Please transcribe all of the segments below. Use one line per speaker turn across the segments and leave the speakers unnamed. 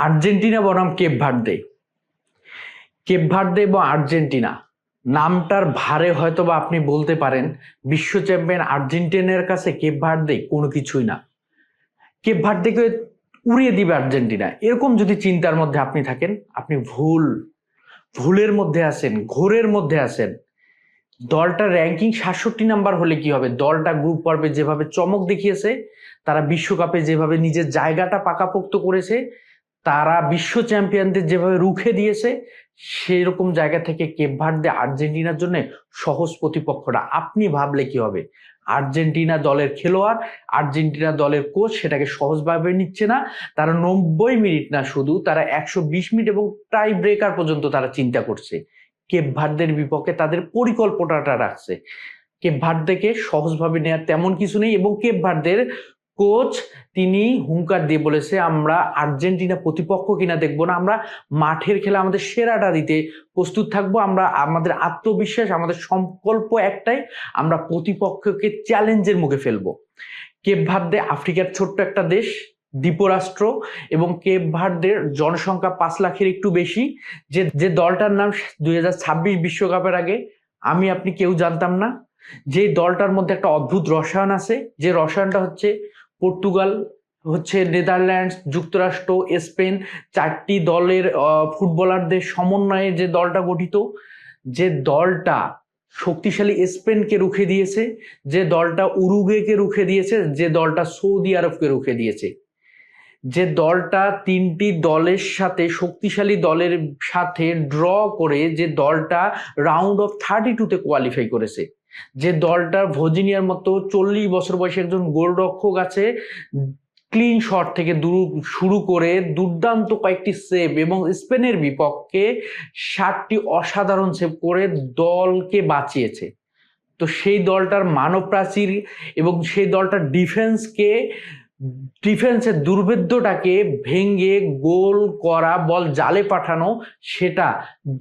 Argentina বনাম Cape Verde. Cape Verde এবং Argentina নামটার ভারে হয়তো বা আপনি বলতে পারেন বিশ্ব চ্যাম্পিয়ন আর্জেন্টিনার কাছে কেপ ভার্দে কোনো কিছুই না। কেপ ভার্দেকে উড়িয়ে দিবে আর্জেন্টিনা, এরকম যদি চিন্তার মধ্যে আপনি থাকেন, আপনি ভুলের মধ্যে আছেন, ঘোরের মধ্যে আছেন। দলটা র্যাঙ্কিং 67 নাম্বার হলে কি হবে? দলটা গ্রুপ পর্বে যেভাবে চমক দেখিয়েছে, তারা বিশ্বকাপে যেভাবে নিজের জায়গাটা পাকাপোক্ত করেছে, তারা বিশ্ব চ্যাম্পিয়নদের যেভাবে রুখে দিয়েছে, সেই রকম জায়গা থেকে কেপ ভার্দে আর্জেন্টিনার জন্য সহজ প্রতিপক্ষটা। আপনি ভাবলে কি হবে? আর্জেন্টিনা দলের খেলোয়াড়, আর্জেন্টিনা দলের কোচ সেটাকে সহজভাবে নিচ্ছে না। তারা 90 মিনিট না, শুধু তারা 120 মিনিট এবং টাই ব্রেকার পর্যন্ত তারা চিন্তা করছে। কেপ ভার্দের বিপক্ষে তাদের পরিকল্পনাটা রাখছে। কেপ ভার্দেকে সহজভাবে নেওয়ার তেমন কিছু নেই, এবং কেপ ভার্দের কোচ তিনি হুঙ্কার দিয়ে বলেছে, আমরা আর্জেন্টিনা প্রতিপক্ষ কিনা দেখবো না, আমরা মাঠের খেলা আমাদের সেরাটা দিতে প্রস্তুত থাকবো। আমরা আমাদের আত্মবিশ্বাস, আমাদের সংকল্প একটাই, আমরা প্রতিপক্ষকে চ্যালেঞ্জের মুখে ফেলবো। কেপ ভার্দে আফ্রিকার ছোট্ট একটা দেশ, দ্বীপরাষ্ট্র, এবং কেপ ভার্দের জনসংখ্যা 5 লাখের একটু বেশি। যে দলটার নাম 2026 বিশ্বকাপের আগে আমি আপনি কেউ জানতাম না। যে দলটার মধ্যে একটা অদ্ভুত রসায়ন আছে, যে রসায়নটা হচ্ছে পর্তুগাল, হচ্ছে নেদারল্যান্ডস, যুক্তরাষ্ট্র, স্পেন, 4টি দলের ফুটবলারদের সমন্বয়ে যে দলটা গঠিত, যে দলটা শক্তিশালী স্পেনকে রুখে দিয়েছে, যে দলটা উরুগুয়েকে রুখে দিয়েছে, যে দলটা সৌদি আরবকে রুখে দিয়েছে, যে দলটা 3টি দলের সাথে, শক্তিশালী দলের সাথে ড্র করে, যে দলটা রাউন্ড অফ 32-তে কোয়ালিফাই করেছে, যে দলটার ভর্জিনিয়ার মতো 40 বছর বয়সী একজন গোলরক্ষক আছে, ক্লিন শট থেকে শুরু করে দুর্দান্ত কয়েকটি সেভ, এবং স্পেনের বিপক্ষে 7টি অসাধারণ সেভ করে দলকে বাঁচিয়েছে। তো সেই দলটার মানব প্রাচীর এবং সেই দলটার ডিফেন্সের দুর্ভেদ্যটাকে ভেঙে গোল করা, বল জালে পাঠানো, সেটা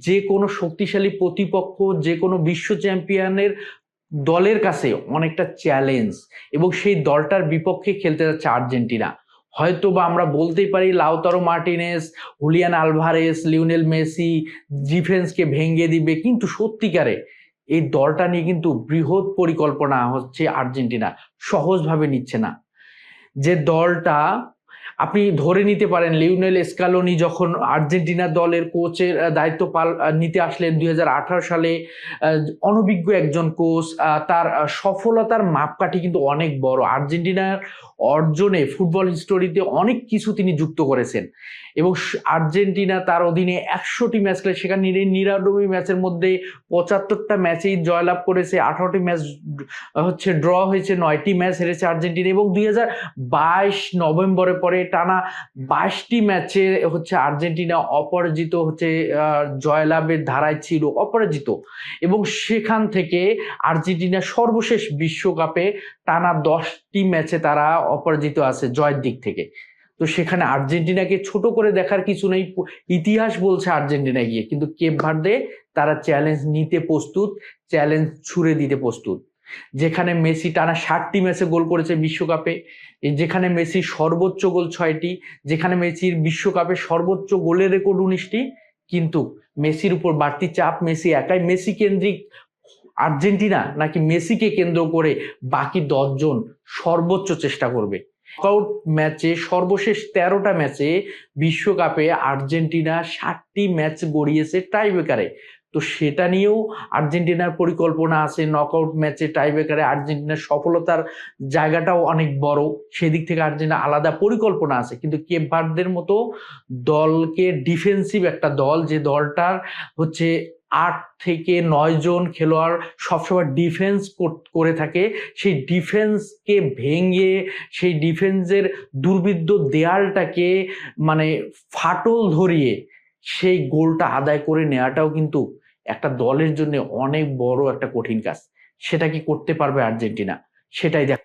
যে কোনো শক্তিশালী প্রতিপক্ষ, যে কোনো বিশ্ব চ্যাম্পিয়নের দলের কাছে অনেকটা চ্যালেঞ্জ। এবং সেই দলটার বিপক্ষে খেলতে যাচ্ছে আর্জেন্টিনা। হয়তো বা আমরা বলতেই পারি Lautaro Martinez, Julian Alvarez, Lionel Messi ডিফেন্সকে ভেঙে দিবে, কিন্তু সত্যিকারে এই দলটা নিয়ে কিন্তু বৃহৎ পরিকল্পনা হচ্ছে আর্জেন্টিনা, সহজভাবে নিচ্ছে না। যে দলটা আপনি ধরে নিতে পারেন, লিওনেল স্কালোনি যখন আর্জেন্টিনা দলের কোচের দায়িত্ব নিতে আসলেন 2018 সালে, অনভিজ্ঞ একজন কোচ, তার সফলতার মাপকাঠি কিন্তু অনেক বড়। আর্জেন্টিনার অর্জনে ফুটবল হিস্টোরিতে অনেক কিছু তিনি যুক্ত করেছেন, এবং আর্জেন্টিনা তার অধীনে 100টি ম্যাচ খেলে, সেখানে 99 ম্যাচের মধ্যে 75টা ম্যাচেই জয়লাভ করেছে, 18টি ম্যাচ হচ্ছে ড্র হয়েছে, 9টি ম্যাচ হেরেছে আর্জেন্টিনা। এবং 2022 নভেম্বরে পরে টানা 22টি ম্যাচে হচ্ছে আর্জেন্টিনা অপরাজিত, হচ্ছে জয়লাভের ধারায় ছিল, অপরাজিত। এবং সেখান থেকে আর্জেন্টিনা সর্বশেষ বিশ্বকাপে টানা 10টি ম্যাচে তারা অপরাজিত আছে জয়ের দিক থেকে। তো সেখানে আর্জেন্টিনাকে ছোট করে দেখার কিছু নেই, ইতিহাস বলছে আর্জেন্টিনা গিয়ে, কিন্তু কেপ ভার্দে তারা চ্যালেঞ্জ নিতে প্রস্তুত, চ্যালেঞ্জ ছুড়ে দিতে প্রস্তুত। যেখানে মেসি টানা 60টি ম্যাচে গোল করেছে বিশ্বকাপে, যেখানে মেসির সর্বোচ্চ গোল 6টি, যেখানে মেসির বিশ্বকাপে সর্বোচ্চ গোলের রেকর্ড 19টি, কিন্তু মেসির উপর বাড়তি চাপ মেসি একাই। মেসি কেন্দ্রিক আর্জেন্টিনা নাকি মেসিকে কেন্দ্র করে বাকি 10 জন সর্বোচ্চ চেষ্টা করবে? নকআউট ম্যাচে সর্বশেষ 13টা ম্যাচে বিশ্বকাপে আর্জেন্টিনা 60টি ম্যাচ গড়িয়েছে টাইব্রেকারে। তো সেটা নিয়েও আর্জেন্টিনার পরিকল্পনা আছে। নকআউট ম্যাচে টাইব্রেকারে আর্জেন্টিনার সফলতার জায়গাটাও অনেক বড়, সেদিক থেকে আর্জেন্টিনা আলাদা পরিকল্পনা আছে। কিন্তু কেপ ভার্দের মতো দলকে, ডিফেন্সিভ একটা দল, যে দলটার হচ্ছে 8 থেকে 9 জন খেলোয়াড় সবসময় ডিফেন্স করে থাকে, সেই ডিফেন্সকে ভেঙে, সেই ডিফেন্সের দুর্বিদ্ধ দেয়ালটাকে মানে ফাটল ধরিয়ে সেই গোলটা আদায় করে নেওয়াটাও কিন্তু একটা দলের জন্য অনেক বড় একটা কঠিন কাজ। সেটা কি করতে পারবে আর্জেন্টিনা? সেটাই দেখ,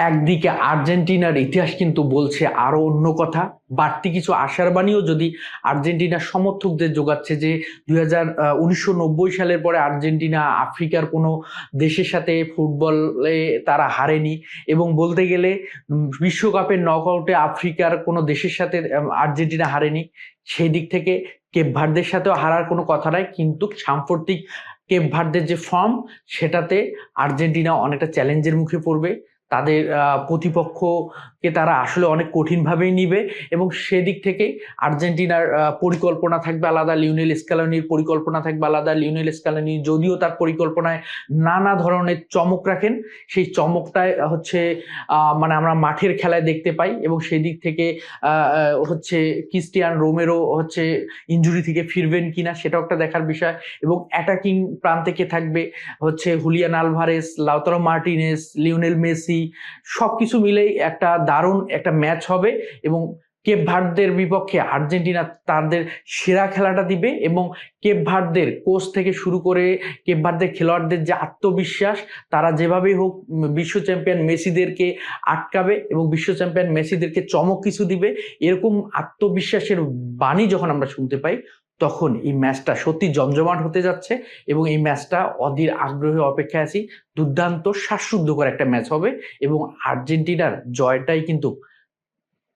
একদিকে আর্জেন্টিনার ইতিহাস কিন্তু বলছে আরো অন্য কথা, বাড়তি কিছু আশার বাণীও যদি আর্জেন্টিনার সমর্থকদের যোগাচ্ছে যে 1990 সালের পরে আর্জেন্টিনা আফ্রিকার কোনো দেশের সাথে ফুটবলে তারা হারেনি, এবং বলতে গেলে বিশ্বকাপের নকআউটে আফ্রিকার কোনো দেশের সাথে আর্জেন্টিনা হারেনি। সেই দিক থেকে কেপ ভার্দের সাথেও হারার কোনো কথা নাই, কিন্তু সাম্প্রতিক কেপ ভার্দের যে ফর্ম, সেটাতে আর্জেন্টিনা অনেকটা চ্যালেঞ্জের মুখে পড়বে। তাদের প্রতিপক্ষকে তারা আসলে অনেক কঠিনভাবেই নিবে, এবং সেদিক থেকে আর্জেন্টিনার পরিকল্পনা থাকবে আলাদা, লিওনেল স্ক্যালোনির পরিকল্পনা থাকবে আলাদা। লিওনেল স্ক্যালোনি যদিও তার পরিকল্পনায় নানা ধরনের চমক রাখেন, সেই চমকটাই হচ্ছে মানে আমরা মাঠের খেলায় দেখতে পাই, এবং সেই দিক থেকে হচ্ছে ক্রিস্টিয়ান রোমেরো হচ্ছে ইনজুরি থেকে ফিরবেন কিনা সেটাও একটা দেখার বিষয়, এবং অ্যাটাকিং প্রান্তে কে থাকবে হচ্ছে Julian Alvarez, Lautaro Martinez, Lionel Messi, সবকিছু মিলেই একটা দারুণ একটা ম্যাচ হবে। এবং কেপ ভার্দের বিপক্ষে আর্জেন্টিনা তাদের সেরা খেলাটা দিবে, এবং কেপ ভার্দের কোচ থেকে শুরু করে কেপ ভার্দের খেলোয়াড়দের যে আত্মবিশ্বাস, তারা যেভাবেই হোক বিশ্ব চ্যাম্পিয়ন মেসিদেরকে আটকাবে এবং বিশ্ব চ্যাম্পিয়ন মেসিদেরকে চমক কিছু দিবে, এরকম আত্মবিশ্বাসের বাণী যখন আমরা শুনতে পাই, তখন এই ম্যাচটা সত্যি জমজমাট হতে যাচ্ছে, এবং এই ম্যাচটা অধীর আগ্রহে অপেক্ষায় আছি। দুর্দান্ত শ্বাসরুদ্ধকর একটা ম্যাচ হবে, এবং আর্জেন্টিনার জয়টাই কিন্তু